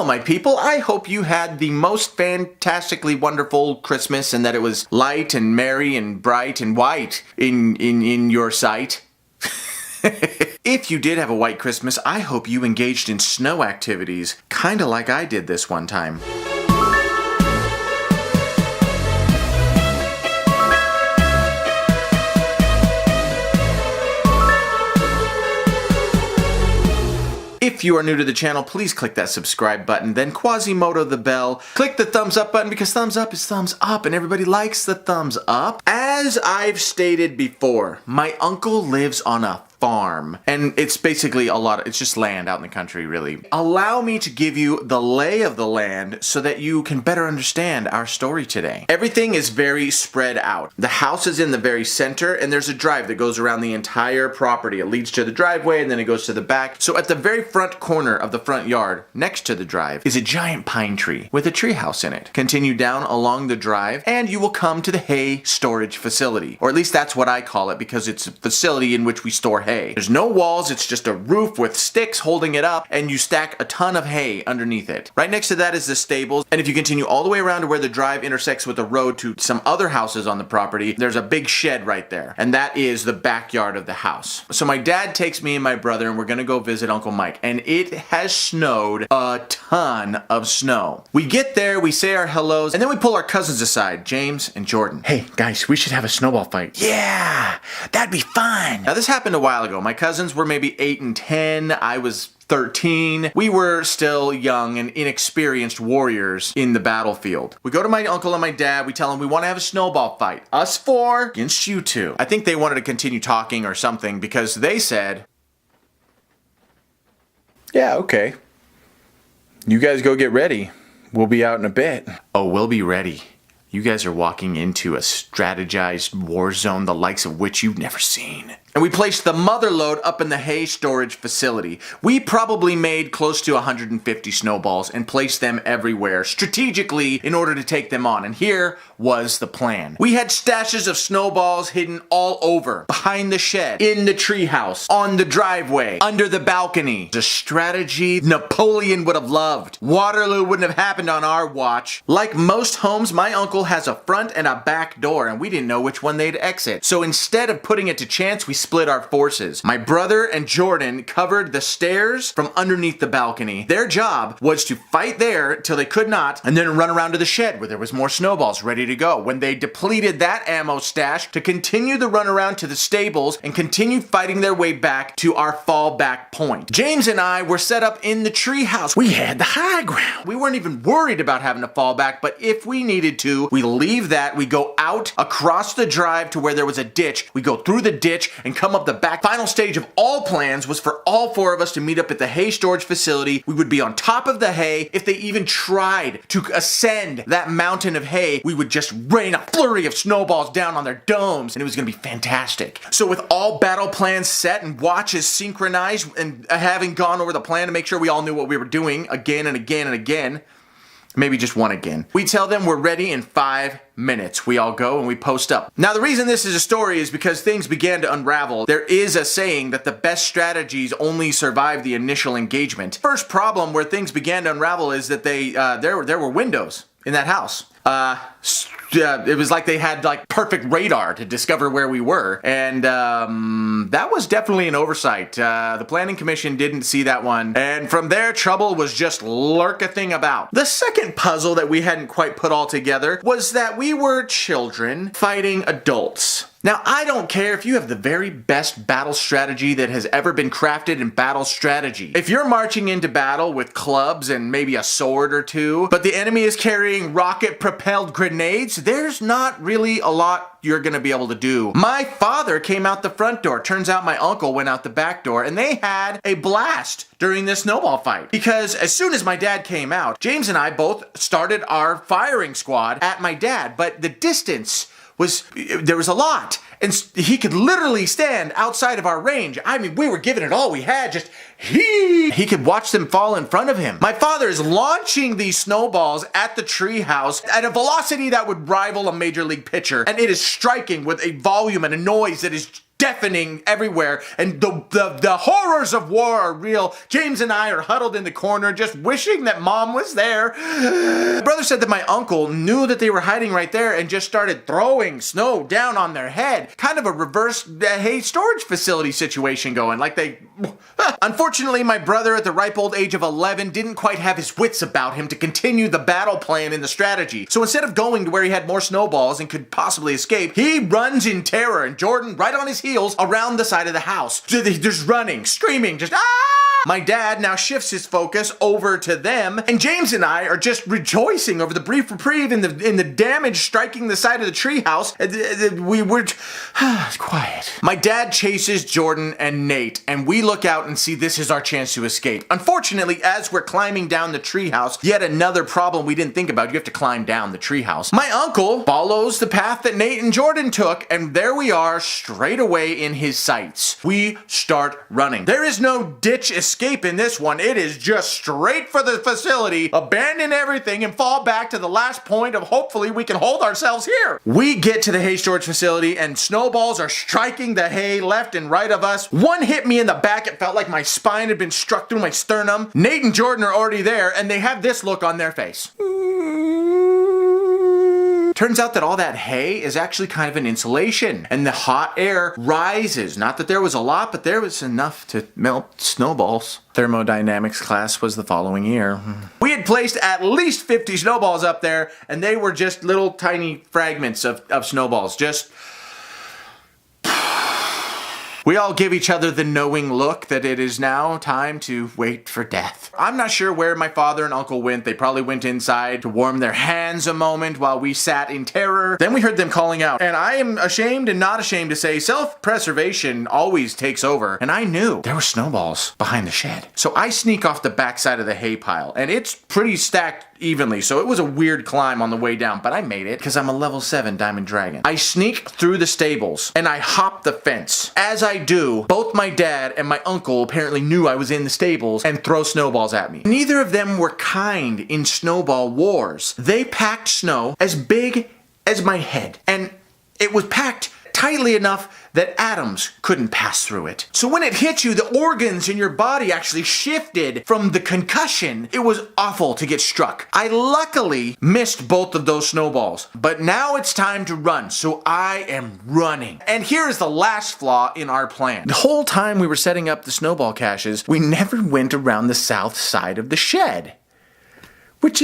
Hello, my people. I hope you had the most fantastically wonderful Christmas and that it was light and merry and bright and white in your sight. If you did have a white Christmas, I hope you engaged in snow activities, kinda like I did this one time. If you are new to the channel, please click that subscribe button, then Quasimodo the bell. Click the thumbs up button because thumbs up is thumbs up and everybody likes the thumbs up. As I've stated before, my uncle lives on a farm, and it's basically it's just land out in the country, really. Allow me to give you the lay of the land so that you can better understand our story today. Everything is very spread out. The house is in the very center, and there's a drive that goes around the entire property. It leads to the driveway, and then it goes to the back. So at the very front corner of the front yard, next to the drive, is a giant pine tree with a tree house in it. Continue down along the drive, and you will come to the hay storage facility. Or at least that's what I call it, because it's a facility in which we store hay. There's no walls, it's just a roof with sticks holding it up, and you stack a ton of hay underneath it. Right next to that is the stables, and if you continue all the way around to where the drive intersects with the road to some other houses on the property, there's a big shed right there, and that is the backyard of the house. So my dad takes me and my brother, and we're gonna go visit Uncle Mike, and it has snowed a ton of snow. We get there, we say our hellos, and then we pull our cousins aside, James and Jordan. Hey guys, we should have a snowball fight. Yeah, that'd be fun. Now this happened a while ago. My cousins were maybe 8 and 10. I was 13. We were still young and inexperienced warriors in the battlefield. We go to my uncle and my dad. We tell them we want to have a snowball fight. Us 4 against you 2. I think they wanted to continue talking or something because they said, yeah, okay. You guys go get ready. We'll be out in a bit. Oh, we'll be ready. You guys are walking into a strategized war zone the likes of which you've never seen. And we placed the mother load up in the hay storage facility. We probably made close to 150 snowballs and placed them everywhere strategically in order to take them on. And here was the plan. We had stashes of snowballs hidden all over, behind the shed, in the treehouse, on the driveway, under the balcony. The strategy Napoleon would have loved. Waterloo wouldn't have happened on our watch. Like most homes, my uncle has a front and a back door, and we didn't know which one they'd exit. So instead of putting it to chance, we split our forces. My brother and Jordan covered the stairs from underneath the balcony. Their job was to fight there till they could not, and then run around to the shed where there was more snowballs ready to go. When they depleted that ammo stash, to continue the run around to the stables and continue fighting their way back to our fallback point. James and I were set up in the treehouse. We had the high ground. We weren't even worried about having to fall back, but if we needed to, we leave that, we go out across the drive to where there was a ditch, we go through the ditch and come up the back. Final stage of all plans was for all 4 of us to meet up at the hay storage facility. We would be on top of the hay. If they even tried to ascend that mountain of hay, we would just rain a flurry of snowballs down on their domes, and it was gonna be fantastic. So with all battle plans set and watches synchronized and having gone over the plan to make sure we all knew what we were doing again and again and again, maybe just one again, we tell them we're ready in 5 minutes. We all go and we post up. Now the reason this is a story is because things began to unravel. There is a saying that the best strategies only survive the initial engagement. First problem where things began to unravel is that there were windows in that house. It was like they had like perfect radar to discover where we were, and that was definitely an oversight. The planning commission didn't see that one, and from there trouble was just lurkething about. The second puzzle that we hadn't quite put all together was that we were children fighting adults. Now, I don't care if you have the very best battle strategy that has ever been crafted in battle strategy. If you're marching into battle with clubs and maybe a sword or 2, but the enemy is carrying rocket-propelled grenades, there's not really a lot you're gonna be able to do. My father came out the front door. Turns out my uncle went out the back door, and they had a blast during this snowball fight. Because as soon as my dad came out, James and I both started our firing squad at my dad, but the distance there was a lot, and he could literally stand outside of our range. I mean, we were giving it all we had, just he could watch them fall in front of him. My father is launching these snowballs at the treehouse at a velocity that would rival a major league pitcher, and it is striking with a volume and a noise that is deafening everywhere, and the horrors of war are real. James and I are huddled in the corner just wishing that Mom was there. My brother said that my uncle knew that they were hiding right there and just started throwing snow down on their head. Kind of a reverse hay storage facility situation going. Like they... Unfortunately, my brother at the ripe old age of 11 didn't quite have his wits about him to continue the battle plan and the strategy. So instead of going to where he had more snowballs and could possibly escape, he runs in terror, and Jordan right on his heels around the side of the house. Just running, screaming, just My dad now shifts his focus over to them, and James and I are just rejoicing over the brief reprieve in the damage striking the side of the treehouse. We were quiet. My dad chases Jordan and Nate, and we look out and see this is our chance to escape. Unfortunately, as we're climbing down the treehouse, yet another problem we didn't think about. You have to climb down the treehouse. My uncle follows the path that Nate and Jordan took, and there we are, straight away in his sights. We start running. There is no ditch escape in this one. It is just straight for the facility, abandon everything, and fall back to the last point of hopefully we can hold ourselves here. We get to the hay storage facility, and snowballs are striking the hay left and right of us. One hit me in the back. It felt like my spine had been struck through my sternum. Nate and Jordan are already there, and they have this look on their face. Turns out that all that hay is actually kind of an insulation, and the hot air rises. Not that there was a lot, but there was enough to melt snowballs. Thermodynamics class was the following year. We had placed at least 50 snowballs up there, and they were just little tiny fragments of snowballs. Just... We all give each other the knowing look that it is now time to wait for death. I'm not sure where my father and uncle went. They probably went inside to warm their hands a moment while we sat in terror. Then we heard them calling out. And I am ashamed and not ashamed to say self-preservation always takes over. And I knew there were snowballs behind the shed. So I sneak off the backside of the hay pile. And it's pretty stacked evenly, so it was a weird climb on the way down, but I made it because I'm a level 7 Diamond Dragon. I sneak through the stables and I hop the fence. As I do, both my dad and my uncle apparently knew I was in the stables and throw snowballs at me. Neither of them were kind in Snowball Wars. They packed snow as big as my head, and it was packed tightly enough that atoms couldn't pass through it. So when it hit you, the organs in your body actually shifted from the concussion. It was awful to get struck. I luckily missed both of those snowballs, but now it's time to run, so I am running. And here is the last flaw in our plan. The whole time we were setting up the snowball caches, we never went around the south side of the shed. Which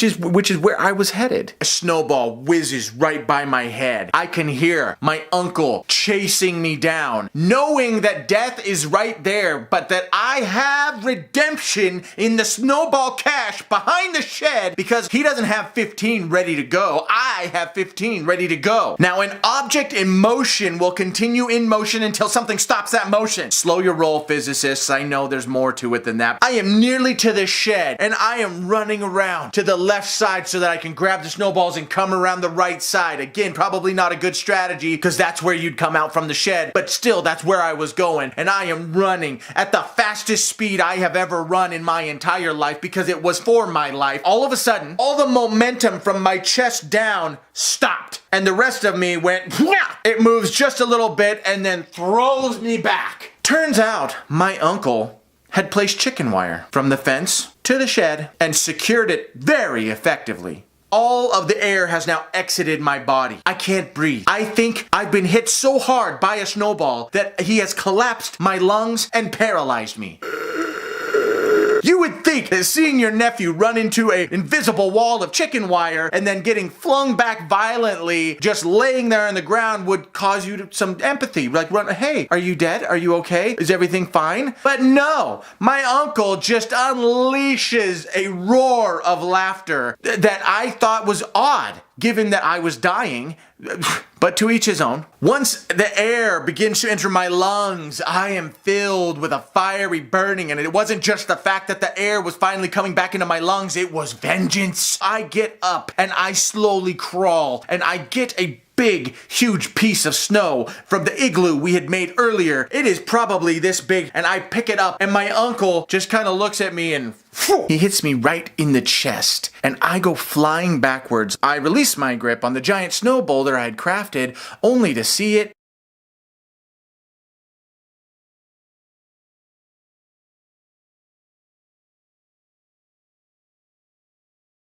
is where I was headed. A snowball whizzes right by my head. I can hear my uncle chasing me down, knowing that death is right there, but that I have redemption in the Snowball Cache behind the shed because he doesn't have 15 ready to go. I have 15 ready to go. Now, an object in motion will continue in motion until something stops that motion. Slow your roll, physicists. I know there's more to it than that. I am nearly to the shed, and I am running around to the left side so that I can grab the snowballs and come around the right side. Again, probably not a good strategy because that's where you'd come out from the shed, but still, that's where I was going. And I am running at the fastest speed I have ever run in my entire life because it was for my life. All of a sudden, all the momentum from my chest down stopped, and the rest of me went, it moves just a little bit and then throws me back. Turns out my uncle had placed chicken wire from the fence to the shed and secured it very effectively. All of the air has now exited my body. I can't breathe. I think I've been hit so hard by a snowball that he has collapsed my lungs and paralyzed me. You would think that seeing your nephew run into an invisible wall of chicken wire and then getting flung back violently, just laying there on the ground, would cause you some empathy. Like, hey, are you dead? Are you okay? Is everything fine? But no, my uncle just unleashes a roar of laughter that I thought was odd, given that I was dying. But to each his own. Once the air begins to enter my lungs, I am filled with a fiery burning, and it wasn't just the fact that the air was finally coming back into my lungs, it was vengeance. I get up and I slowly crawl, and I get a big, huge piece of snow from the igloo we had made earlier. It is probably this big, and I pick it up, and my uncle just kind of looks at me and he hits me right in the chest, and I go flying backwards. I release my grip on the giant snow boulder I had crafted, only to see it